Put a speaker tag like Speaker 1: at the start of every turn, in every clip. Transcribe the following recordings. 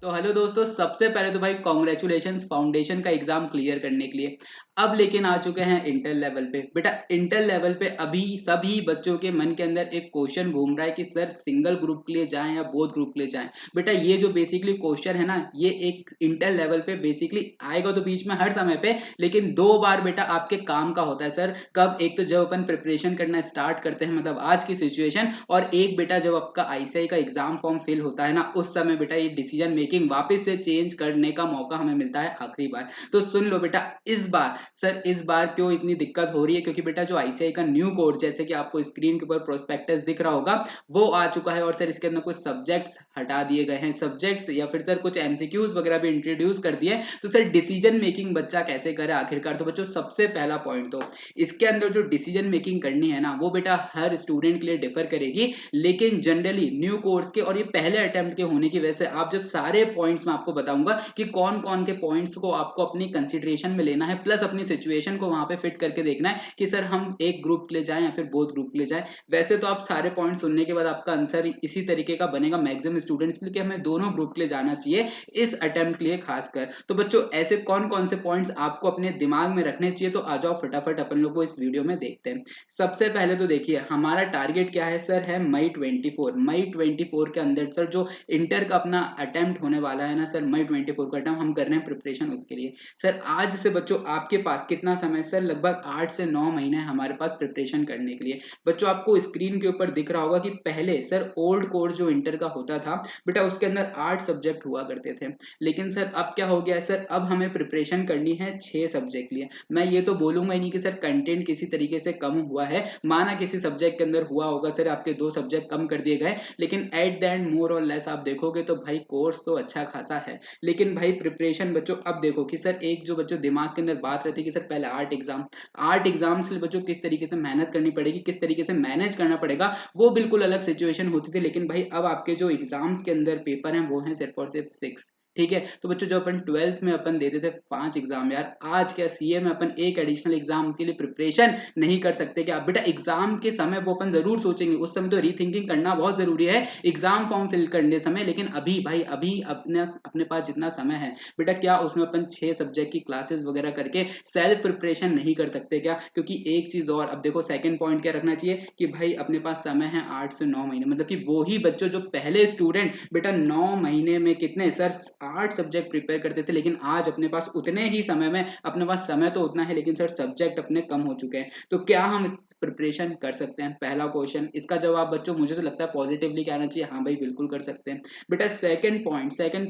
Speaker 1: तो हेलो दोस्तों, सबसे पहले तो भाई कॉन्ग्रेचुलेशंस फाउंडेशन का एग्जाम क्लियर करने के लिए। अब लेकिन आ चुके हैं इंटर लेवल पे। बेटा इंटर लेवल पे अभी सभी बच्चों के मन के अंदर एक क्वेश्चन घूम रहा है कि सर सिंगल ग्रुप के लिए जाएं या बोथ ग्रुप के लिए जाएं। बेटा ये जो बेसिकली क्वेश्चन है ना, ये एक इंटर लेवल पे बेसिकली आएगा तो बीच में हर समय पे, लेकिन दो बार बेटा आपके काम का होता है सर। कब? एक तो जब अपन प्रिपरेशन करना स्टार्ट करते हैं, मतलब आज की सिचुएशन, और एक बेटा जब आपका आईसीआई का एग्जाम फॉर्म फिल होता है ना, उस समय बेटा ये डिसीजन मेकिंग वापस से चेंज करने का मौका हमें मिलता है आखिरी बार। तो सुन लो बेटा, इस बार सर इस बार क्यों इतनी दिक्कत हो रही है, क्योंकि बेटा जो आईसीआई का न्यू कोड, जैसे कि आपको स्क्रीन के ऊपर प्रोस्पेक्टस दिख रहा होगा, वो आ चुका है। और सर इसके अंदर कुछ सब्जेक्ट्स हटा दिए गए हैं, सब्जेक्ट्स या फिर सर कुछ एमसीक्यूज वगैरह भी इंट्रोड्यूस कर दिए। तो सर डिसीजन मेकिंग बच्चा कैसे करे आखिरकार? तो बच्चों सबसे पहला पॉइंट तो इसके अंदर जो डिसीजन मेकिंग करनी है ना, वो बेटा हर स्टूडेंट के लिए डिफर करेगी। लेकिन जनरली न्यू कोर्स के और ये पहले अटेम्प्ट के होने की वजह से आप जब सारे पॉइंट्स मैं आपको बताऊंगा कि कौन कौन के पॉइंट्स को आपको अपनी कंसिडरेशन में लेना है, प्लस अपनी सिचुएशन को वहां पे फिट करके देखना है कि सर हम एक ग्रुप के लिए जाएं या फिर बोथ ग्रुप के लिए जाएं। वैसे तो आप सारे पॉइंट सुनने के बाद आपका आंसर इसी तरीके का बनेगा मैक्सिमम स्टूडेंट्स के लिए कि हमें दोनों ग्रुप के लिए जाना चाहिए इस अटेम्प्ट के लिए खासकर। तो बच्चों ऐसे कौन कौन से पॉइंट्स आपको अपने दिमाग में रखने चाहिए, तो आ जाओ फटाफट अपन लोग को इस वीडियो में देखते हैं। सबसे पहले तो देखिए हमारा टारगेट क्या है सर, है मई 24। मई 24 के अंदर सर जो इंटर का अपना अटेम्प्ट होने वाला है ना सर, मई 24 का अटेम्प्ट हम कर रहे हैं प्रिपरेशन उसके लिए। सर आज से बच्चों आपके पास कितना समय सर, लगभग 8 से 9 महीने हमारे पास प्रिपरेशन करने के लिए। बच्चों आपको स्क्रीन के ऊपर दिख रहा होगा कि पहले सर ओल्ड कोर्स जो इंटर का होता था बेटा, उसके अंदर 8 सब्जेक्ट हुआ करते थे। लेकिन सर अब क्या हो गया है सर, अब हमें प्रिपरेशन करनी है 6 सब्जेक्ट लिए। मैं ये तो बोलूंगा ही नहीं कि सर कंटेंट किसी तरीके से कम हुआ है, माना किसी सब्जेक्ट के अंदर हुआ होगा सर, आपके 2 सब्जेक्ट कम कर दिए गए, लेकिन एट द एंड मोर और लेस आप देखोगे तो भाई कोर्स तो अच्छा खासा है। लेकिन भाई प्रिपरेशन बच्चों अब देखो कि सर एक जो बच्चों दिमाग के अंदर बात रहती है कि सर पहले 8 एग्जाम्स के लिए बच्चों किस तरीके से मेहनत करनी पड़ेगी, किस तरीके से मैनेज करना पड़ेगा, वो बिल्कुल अलग सिचुएशन होती थी। लेकिन भाई अब आपके जो एग्जाम्स के अंदर पेपर हैं वो हैं सिर्फ और सिर्फ 6। ठीक है, तो बच्चों जो अपन 12th में अपन देते थे 5 एग्जाम, यार आज क्या सीए में अपन एक एडिशनल एग्जाम के लिए प्रिपरेशन नहीं कर सकते क्या? बेटा एग्जाम के समय वो अपन जरूर सोचेंगे, उस समय तो रीथिंकिंग करना बहुत जरूरी है एग्जाम फॉर्म फिल करने समय। लेकिन अभी भाई अभी अपने अपने पास जितना समय है बेटा, क्या उसमें अपन 6 सब्जेक्ट की क्लासेस वगैरह करके सेल्फ प्रिपरेशन नहीं कर सकते क्या? क्योंकि एक चीज और, अब देखो सेकंड पॉइंट क्या रखना चाहिए कि भाई अपने पास समय है 8 से 9 महीने, मतलब कि वो ही बच्चों जो पहले स्टूडेंट बेटा 9 महीने में कितने सर 8 सब्जेक्ट प्रिपेयर करते थे, लेकिन आज अपने पास उतने ही समय में, अपने पास समय तो उतना है लेकिन सर सब्जेक्ट अपने कम हो चुके हैं। तो क्या हम प्रिपरेशन कर सकते हैं? पहला क्वेश्चन, इसका जवाब बच्चों मुझे तो लगता है पॉजिटिवली कहना चाहिए, हाँ भाई बिल्कुल कर सकते हैं। बेटा सेकंड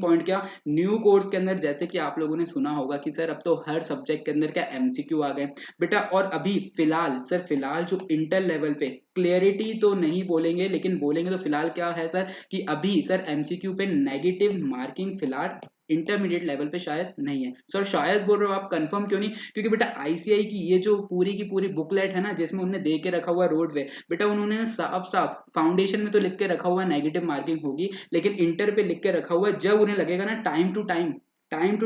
Speaker 1: पॉइंट क्या, न्यू कोर्स के अंदर जैसे कि आप लोगों ने सुना होगा कि सर अब तो हर सब्जेक्ट के अंदर क्या एमसीक्यू आ गए बेटा। और अभी फिलहाल सर, फिलहाल जो इंटर लेवल पे क्लियरिटी तो नहीं बोलेंगे, लेकिन बोलेंगे तो फिलहाल क्या है सर कि अभी सर एमसीक्यू पे नेगेटिव मार्किंग फिलहाल इंटरमीडिएट लेवल पे शायद नहीं है। सर शायद बोल रहे हो आप, कंफर्म क्यों नहीं? क्योंकि बेटा आईसीआई की ये जो पूरी की पूरी बुकलेट है ना, जिसमें उन्होंने दे के रखा हुआ रोड वे, बेटा उन्होंने साफ साफ फाउंडेशन में तो लिख के रखा हुआ नेगेटिव मार्किंग होगी, लेकिन इंटर पे लिख के रखा हुआ है जब उन्हें लगेगा ना टाइम टू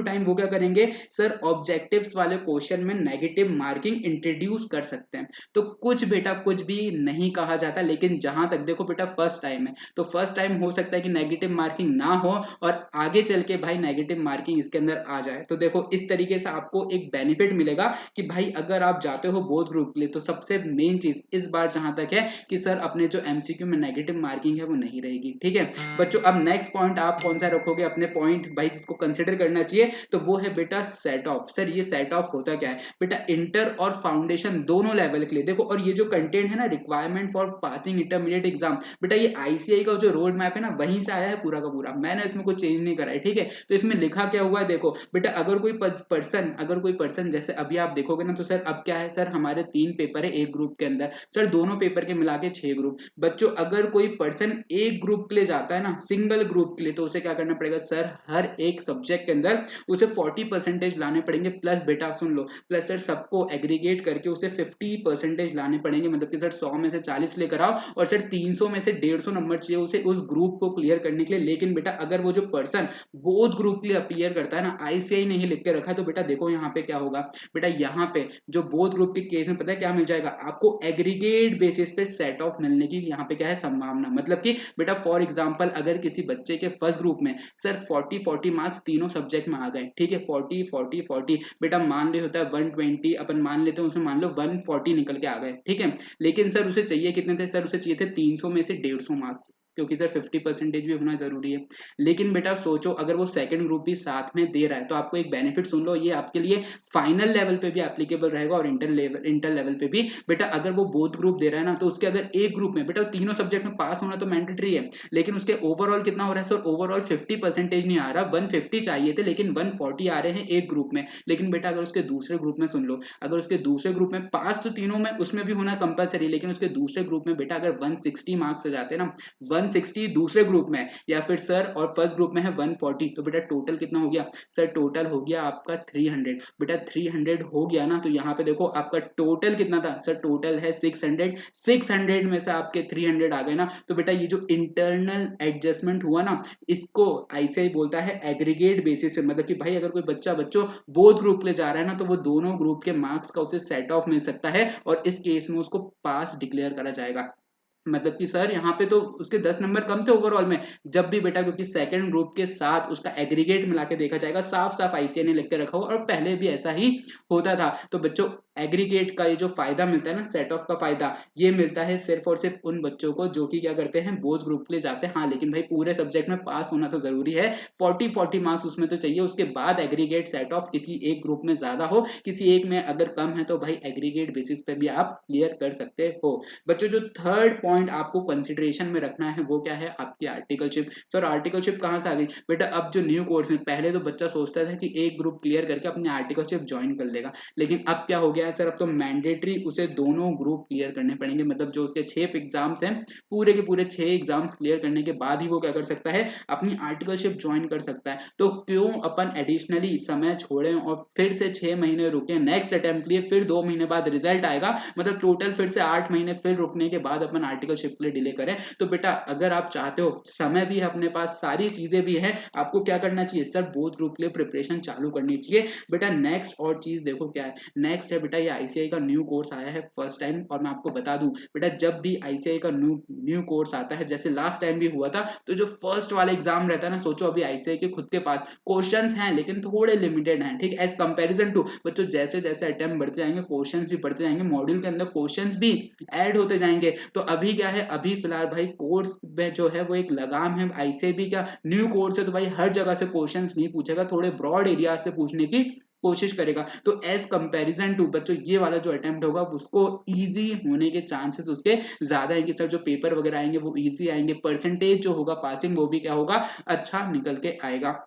Speaker 1: टाइम वो क्या करेंगे सर, ऑब्जेक्टिव्स वाले क्वेश्चन में नेगेटिव मार्किंग इंट्रोड्यूस कर सकते हैं। तो कुछ बेटा कुछ भी नहीं कहा जाता, लेकिन जहां तक देखो बेटा फर्स्ट टाइम है, तो फर्स्ट टाइम हो सकता है कि नेगेटिव मार्किंग ना हो और आगे चल के भाई नेगेटिव मार्किंग इसके अंदर आ जाए। तो देखो इस तरीके से आपको एक बेनिफिट मिलेगा कि भाई अगर आप जाते हो बोथ ग्रुप के लिए, तो सबसे मेन चीज इस बार जहां तक है कि सर अपने जो एमसीक्यू में नेगेटिव मार्किंग है वो नहीं रहेगी। ठीक है बच्चों, अब नेक्स्ट पॉइंट आप कौन सा रखोगे अपने पॉइंट भाई जिसको कंसिडर करना चाहिए? तो वो है बेटा सेट ऑफ। सर ये सेट ऑफ होता क्या है बेटा, इंटर और फाउंडेशन दोनों लेवल के लिए देखो। और ये जो कंटेंट है ना, requirement for passing intermediate exam, बेटा ये आईसीआई का जो रोड मैप है ना, वहीं से आया है पूरा का पूरा, मैंने इसमें कुछ चेंज नहीं करा है। ठीक है, तो इसमें लिखा क्या हुआ है देखो बेटा, अगर कोई पर्सन जैसे अभी आप देखोगे ना, तो सर अब क्या है सर, हमारे 3 पेपर है एक ग्रुप के अंदर, सर दोनों पेपर के मिला के 6 ग्रुप। बच्चों अगर कोई पर्सन एक ग्रुप के लिए जाता है ना, सिंगल ग्रुप के लिए, तो उसे क्या करना पड़ेगा सर, हर एक सब्जेक्ट के अंदर अंदर उसे 40% लाने पड़ेंगे, प्लस बेटा सुन लो, प्लस सर सबको एग्रीगेट करके उसे 50% लाने पड़ेंगे, मतलब कि सर 100 में से 40 लेकर आओ और सर 300 में से 150 नंबर चाहिए उसे उस ग्रुप को क्लियर करने के लिए। लेकिन बेटा अगर वो जो पर्सन बोथ ग्रुप के लिए अपीयर करता है ना, आईसीआई नहीं लिख के रखा है, तो बेटा देखो यहाँ पे क्या होगा, बेटा यहाँ पे जो बोथ ग्रुप के केस में पता है क्या मिल जाएगा आपको, एग्रीगेट बेसिस पे सेट ऑफ मिलने की यहाँ पे क्या है संभावना। मतलब कि बेटा फॉर एग्जांपल अगर किसी बच्चे के फर्स्ट ग्रुप में सर 40 मार्क्स तीनों सब्जेक्ट में आ गए, ठीक है, 40 बेटा मान ले होता है 120, अपन मान लेते हैं उसमें मान लो 140 निकल के आ गए, ठीक है, लेकिन सर उसे चाहिए कितने थे, सर उसे चाहिए थे 300 में से 150 मार्क्स, क्योंकि सर 50% भी होना जरूरी है। लेकिन बेटा सोचो अगर वो सेकंड ग्रुप भी साथ में दे रहा है, तो आपको एक बेनिफिट सुन लो, ये आपके लिए फाइनल लेवल पे भी एप्लीकेबल रहेगा और इंटर लेवल पे भी। बेटा अगर वो बोथ ग्रुप दे रहा है ना, तो उसके अगर एक ग्रुप में बेटा तीनों सब्जेक्ट में पास होना तो मैंडेटरी है, लेकिन उसके ओवरऑल कितना हो रहा है सर, ओवरऑल 50% नहीं आ रहा, 150 चाहिए थे लेकिन 140 आ रहे हैं एक ग्रुप में। लेकिन बेटा अगर उसके दूसरे ग्रुप में सुन लो, अगर उसके दूसरे ग्रुप में पास तो तीनों में उसमें भी होना कंपलसरी, लेकिन उसके दूसरे ग्रुप में बेटा अगर 160 मार्क्स आ जाते हैं ना, 160 दूसरे ग्रुप में या फिर सर और फर्स्ट ग्रुप में है 140, तो बेटा टोटल कितना हो गया सर, टोटल हो गया आपका 300। बेटा 300 हो गया ना, तो यहाँ पे देखो आपका टोटल कितना था सर, टोटल है 600, 600 में से आपके 300 आ गए ना, तो बेटा ये जो इंटरनल एडजस्टमेंट हुआ ना, इसको आईसीआई बोलता है एग्रीगेट बेसिस पे। मतलब कि भाई अगर कोई बच्चा बच्चों बोथ ग्रुप ले जा रहा है ना, तो वो दोनों ग्रुप के मार्क्स का उसे सेट ऑफ मिल सकता है और इस केस में उसको पास डिक्लेयर करा जाएगा। मतलब कि सर यहाँ पे तो उसके 10 नंबर कम थे ओवरऑल में, जब भी बेटा क्योंकि सेकंड ग्रुप के साथ उसका एग्रीगेट मिला के देखा जाएगा, साफ साफ आईसीआई ने लिख के रखा हो और पहले भी ऐसा ही होता था। तो बच्चों एग्रीगेट का ये जो फायदा मिलता है ना, सेट ऑफ का फायदा, ये मिलता है सिर्फ और सिर्फ उन बच्चों को जो कि क्या करते हैं, बोथ ग्रुप के लिए जाते हैं। हाँ लेकिन भाई पूरे सब्जेक्ट में पास होना तो जरूरी है, 40 मार्क्स उसमें तो चाहिए, उसके बाद एग्रीगेट सेट ऑफ किसी एक ग्रुप में ज्यादा हो, किसी एक में अगर कम है, तो भाई एग्रीगेट बेसिस पे भी आप क्लियर कर सकते हो। बच्चों जो थर्ड पॉइंट आपको कंसिडरेशन में रखना है वो क्या है, आपकी आर्टिकलशिप। सर आर्टिकलशिप कहां से आ गई बेटा, अब जो न्यू कोर्स में पहले तो बच्चा सोचता था कि एक ग्रुप क्लियर करके अपने आर्टिकलशिप ज्वाइन कर लेगा, लेकिन अब क्या हो गया है सर, अब तो मैंडेटरी उसे दोनों ग्रुप क्लियर करने पड़ेंगे। मतलब जो उसके 6 एग्जाम्स हैं, पूरे के पूरे 6 एग्जाम्स क्लियर करने के बाद ही वो क्या कर सकता है, अपनी आर्टिकलशिप ज्वाइन कर सकता है। तो क्यों अपन एडिशनली समय छोड़े और फिर से 6 महीने रुके नेक्स्ट अटेम्प्ट लिए, फिर 2 महीने बाद रिजल्ट आएगा, मतलब टोटल फिर से 8 महीने फिर रुकने के बाद अपन आर्टिकलशिप के लिए डिले करें। तो बेटा अगर आप चाहते हो, समय भी है अपने पास, सारी चीजें भी हैं, आपको क्या करना चाहिए सर, बोथ ग्रुप के लिए प्रिपरेशन चालू करनी चाहिए। बेटा नेक्स्ट और चीज देखो क्या है, नेक्स्ट है बेटा ये आईसीआई का न्यू कोर्स आया है फर्स्ट टाइम, और मैं आपको बता दूं बेटा जब भी आईसीआई का न्यू कोर्स आता है, जैसे लास्ट टाइम भी हुआ था, तो जो फर्स्ट वाला एग्जाम रहता है ना, सोचो अभी आईसीआई के खुद के पास क्वेश्चंस हैं लेकिन थोड़े लिमिटेड हैं, ठीक, एज कंपैरिजन टू बच्चों जैसे जैसे अटेम्प्ट बढ़ते जाएंगे, क्वेश्चंस भी बढ़ते जाएंगे, मॉड्यूल के अंदर क्वेश्चंस भी ऐड होते जाएंगे। तो अभी क्या है, अभी फिलहाल भाई कोर्स में जो है वो एक लगाम है, आईसीआई का न्यू कोर्स है, तो भाई हर जगह से क्वेश्चंस नहीं पूछेगा, थोड़े ब्रॉड एरिया से पूछने की कोशिश करेगा। तो एज कंपैरिजन टू बच्चों ये वाला जो अटेम्प्ट होगा उसको इजी होने के चांसेस उसके ज्यादा है कि सर जो पेपर वगैरह आएंगे वो इजी आएंगे, परसेंटेज जो होगा पासिंग वो भी क्या होगा, अच्छा निकल के आएगा।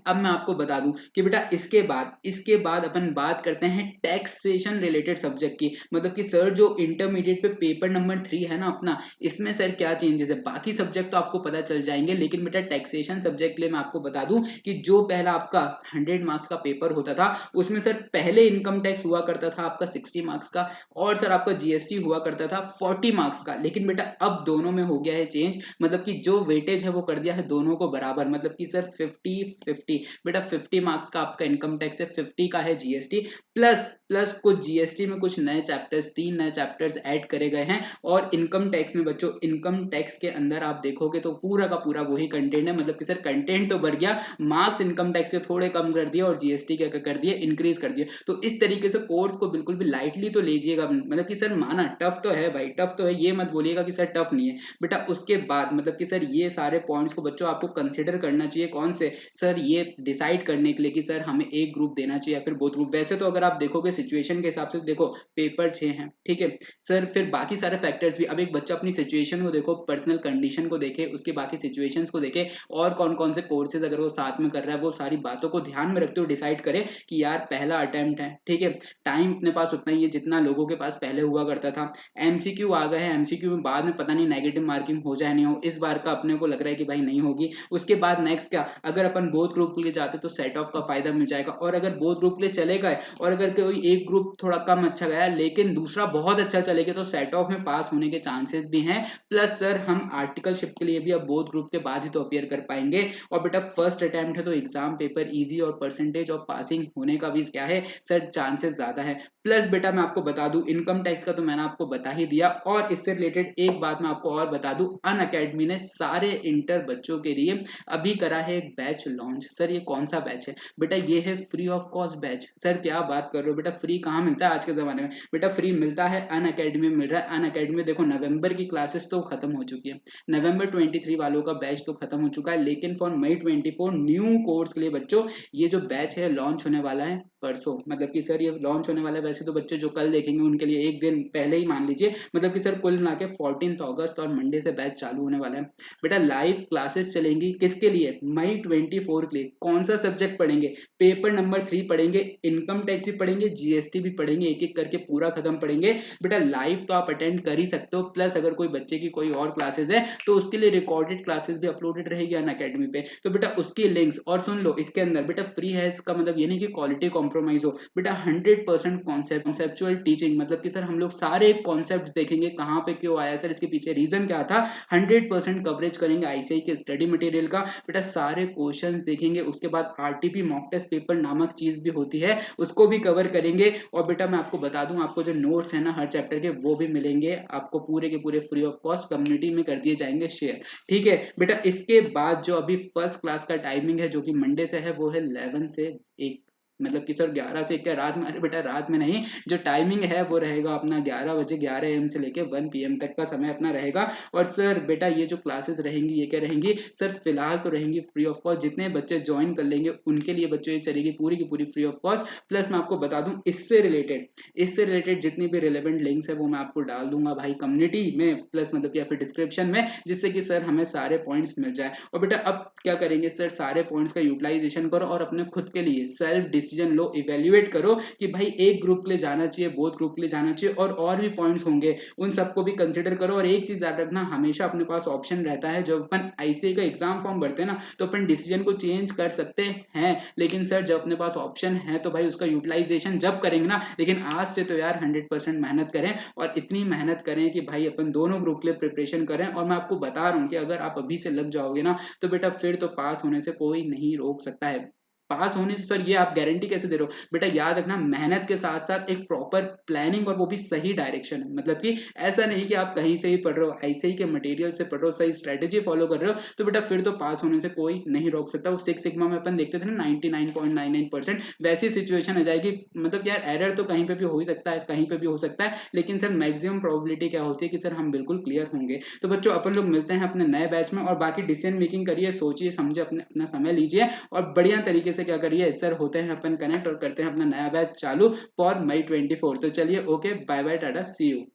Speaker 1: अब मैं आपको बता दूं कि बेटा इसके बाद अपन बात करते हैं टैक्सेशन रिलेटेड सब्जेक्ट की। मतलब कि सर जो इंटरमीडिएट पे पेपर नंबर 3 है ना अपना, इसमें सर क्या चेंजेस है, बाकी सब्जेक्ट तो आपको पता चल जाएंगे, लेकिन बेटा टैक्सेशन सब्जेक्ट के लिए मैं आपको बता दूं कि जो पहला आपका 100 मार्क्स का पेपर होता था, उसमें सर पहले इनकम टैक्स हुआ करता था आपका 60 मार्क्स का, और सर आपका जीएसटी हुआ करता था 40 मार्क्स का। लेकिन बेटा अब दोनों में हो गया है चेंज, मतलब कि जो वेटेज है वो कर दिया है दोनों को बराबर, मतलब कि सर 50-50 बेटा 50 मार्क्स का आपका इनकम टैक्स है, 50 का है जीएसटी, प्लस प्लस कुछ जीएसटी में कुछ नए चैप्टर्स, 3 नए चैप्टर्स ऐड करे गए हैं। और इनकम टैक्स में बच्चों, इनकम टैक्स के अंदर आप देखोगे तो पूरा का पूरा वही कंटेंट है, मतलब कि सर कंटेंट तो बढ़ गया, मार्क्स इनकम टैक्स के थोड़े कम कर दिए और जीएसटी क्या कर दिए, इंक्रीज कर दिए। तो इस तरीके से कोर्स को बिल्कुल भी लाइटली तो लीजिएगा, मतलब कि सर माना टफ तो है भाई, टफ तो है, ये मत बोलिएगा कि सर टफ नहीं है बेटा। उसके बाद मतलब कि सर ये सारे पॉइंट्स को बच्चों आपको कंसिडर करना चाहिए, कौन से सर, ये डिसाइड करने के लिए कि सर हमें एक ग्रुप देना चाहिए या फिर बोथ ग्रुप। वैसे तो अगर आप देखोगे सिचुएशन के हिसाब से, देखो पेपर 6 हैं, ठीक है सर, फिर बाकी सारे फैक्टर्स भी, अब एक बच्चा अपनी सिचुएशन को देखो, पर्सनल कंडीशन को देखे, उसके बाकी सिचुएशंस को देखे, और कौन कौन से कोर्सेज अगर वो साथ में कर रहा है, वो सारी बातों को ध्यान में रखते हुए डिसाइड करे कि यार पहला अटेम्प्ट है, ठीक है, टाइम अपने पास उतना ही है जितना लोगों के पास पहले हुआ करता था, एमसीक्यू आ गए हैं, एमसीक्यू में बाद में पता नहीं नेगेटिव मार्किंग हो जाए नहीं हो, इस बार का अपने को लग रहा है कि भाई नहीं होगी। उसके बाद नेक्स्ट क्या, अगर अपन बोथ ग्रुप के लिए जाते तो सेट ऑफ का फायदा मिल जाएगा, और अगर बोथ ग्रुप के लिए चले गए और अगर कोई एक ग्रुप थोड़ा कम अच्छा गया लेकिन दूसरा बहुत अच्छा चले गया तो सेट ऑफ में पास होने के चांसेस भी हैं। प्लस सर हम आर्टिकलशिप के लिए भी अब बोथ ग्रुप के बाद ही तो अपियर कर पाएंगे, और बेटा फर्स्ट अटेम्प्ट है तो एग्जाम पेपर इजी और परसेंटेज ऑफ पासिंग होने का भी क्या है सर चांसेस ज्यादा है। प्लस बेटा मैं आपको बता दूं इनकम टैक्स का तो मैंने आपको बता ही दिया, और इससे रिलेटेड एक बात मैं आपको और बता दूं, अन अकेडमी ने सारे इंटर बच्चों के लिए अभी करा है एक बैच लॉन्च। सर ये कौन सा बैच है बेटा? ये है free of cost batch. Sir क्या बात कर रहे हो बेटा, फ्री कहाँ मिलता है आज के जमाने में? बेटा फ्री मिलता है अन अकेडमी में मिल रहा है। अन अकेडमी में देखो नवंबर की क्लासेस तो खत्म हो चुकी है, नवंबर 23 वालों का बैच तो खत्म हो चुका है, लेकिन फॉर मई 24 न्यू कोर्स के लिए बच्चों ये जो बैच है लॉन्च होने वाला है परसों। मतलब कि सर ये लॉन्च होने वाला है, वैसे तो बच्चे जो कल देखेंगे उनके लिए एक दिन पहले ही मान लीजिए, मतलब कि सर कुल मिला के 14 अगस्त और मंडे से बैच चालू होने वाला है। बेटा लाइव क्लासेस चलेंगी किसके लिए? मई 24 के लिए। कौन सा सब्जेक्ट पढ़ेंगे? पेपर नंबर 3 पढ़ेंगे, इनकम टैक्स भी पढ़ेंगे, जीएसटी भी पढ़ेंगे, एक एक करके पूरा खत्म पढ़ेंगे। बेटा लाइव तो आप अटेंड कर ही सकते हो, प्लस अगर कोई बच्चे की कोई और क्लासेस है तो उसके लिए रिकॉर्डेड क्लासेस भी अपलोडेड रहेगी अन अकेडमी पे, तो बेटा उसकी लिंक्स। और सुन लो इसके अंदर बेटा फ्री है, इसका मतलब ये नहीं कि क्वालिटी कॉम्प्रोमाइज हो, बेटा 100% कॉन्सेप्चुअल टीचिंग, मतलब कि सर हम लोग सारे कॉन्सेप्ट देखेंगे कहाँ पे क्यों आया सर, इसके पीछे रीजन क्या था, 100% कवरेज करेंगे आईसीआई के स्टडी मटेरियल का। बेटा सारे क्वेश्चंस देखेंगे, उसके बाद आरटीपी मॉक टेस्ट पेपर नामक चीज भी होती है उसको भी कवर करेंगे। और बेटा मैं आपको बता दूं आपको जो नोट्स है ना हर चैप्टर के वो भी मिलेंगे आपको पूरे के पूरे फ्री ऑफ कॉस्ट कम्युनिटी में कर दिए जाएंगे शेयर। ठीक है बेटा, इसके बाद जो अभी फर्स्ट क्लास का टाइमिंग है जो कि मंडे से है वो है 11 से 1, मतलब कि सर 11 से क्या रात में? अरे बेटा रात में नहीं, जो टाइमिंग है वो रहेगा अपना 11 बजे 11 AM से लेके 1 PM तक का समय अपना रहेगा। और सर बेटा ये जो क्लासेस रहेंगी ये क्या रहेंगी सर? फिलहाल तो रहेंगी फ्री ऑफ कॉस्ट, जितने बच्चे ज्वाइन कर लेंगे उनके लिए बच्चों ये चलेगी पूरी की पूरी फ्री ऑफ कॉस्ट। प्लस मैं आपको बता दूं इससे रिलेटेड जितनी भी रिलेवेंट लिंक्स है वो मैं आपको डाल दूंगा भाई कम्युनिटी में, प्लस मतलब या फिर डिस्क्रिप्शन में, जिससे कि सर हमें सारे पॉइंट्स मिल जाए। और बेटा अब क्या करेंगे सर, सारे पॉइंट्स का यूटिलाइजेशन करो और अपने खुद के लिए सेल्फ डिसीजन लो, इवेल्युएट करो कि भाई एक ग्रुप के लिए जाना चाहिए, बोथ ग्रुप के लिए जाना चाहिए, और भी पॉइंट्स होंगे उन सबको भी कंसिडर करो। और एक चीज याद रखना, हमेशा अपने पास ऑप्शन रहता है, जब अपन आईसीआई का एग्जाम फॉर्म भरते हैं ना तो अपन डिसीजन को चेंज कर सकते हैं, लेकिन सर जब अपने पास ऑप्शन है तो भाई उसका यूटिलाइजेशन जब करेंगे ना, लेकिन आज से तो यार 100% मेहनत करें, और इतनी मेहनत करें कि भाई अपन दोनों ग्रुप के लिए प्रिपरेशन करें। और मैं आपको बता रहा हूँ कि अगर आप अभी से लग जाओगे ना तो बेटा फिर तो पास होने से कोई नहीं रोक सकता है। पास होने से सर ये आप गारंटी कैसे दे रहे हो? बेटा याद रखना मेहनत के साथ साथ एक प्रॉपर प्लानिंग, और वो भी सही डायरेक्शन है, मतलब कि ऐसा नहीं कि आप कहीं से ही पढ़ रहे हो, ऐसे ही के मटेरियल से पढ़ रहे हो, सही स्ट्रेटेजी फॉलो कर रहे हो, तो बेटा फिर तो पास होने से कोई नहीं रोक सकता। वो सिक्स सिग्मा में अपन देखते थे ना 99.99%, वैसी सिचुएशन आ जाएगी। मतलब यार एरर तो कहीं पे भी हो ही सकता है, कहीं पे भी हो सकता है, लेकिन सर मैक्सिमम प्रोबेबिलिटी क्या होती है कि सर हम बिल्कुल क्लियर होंगे। तो बच्चों अपन लोग मिलते हैं अपने नए बैच में, और बाकी डिसीजन मेकिंग करिए, सोचिए समझे, अपना समय लीजिए और बढ़िया तरीके से क्या करिए सर, होते हैं अपन कनेक्ट और करते हैं अपना नया बैच चालू फॉर मई 24। तो चलिए okay, bye bye, tata, see you.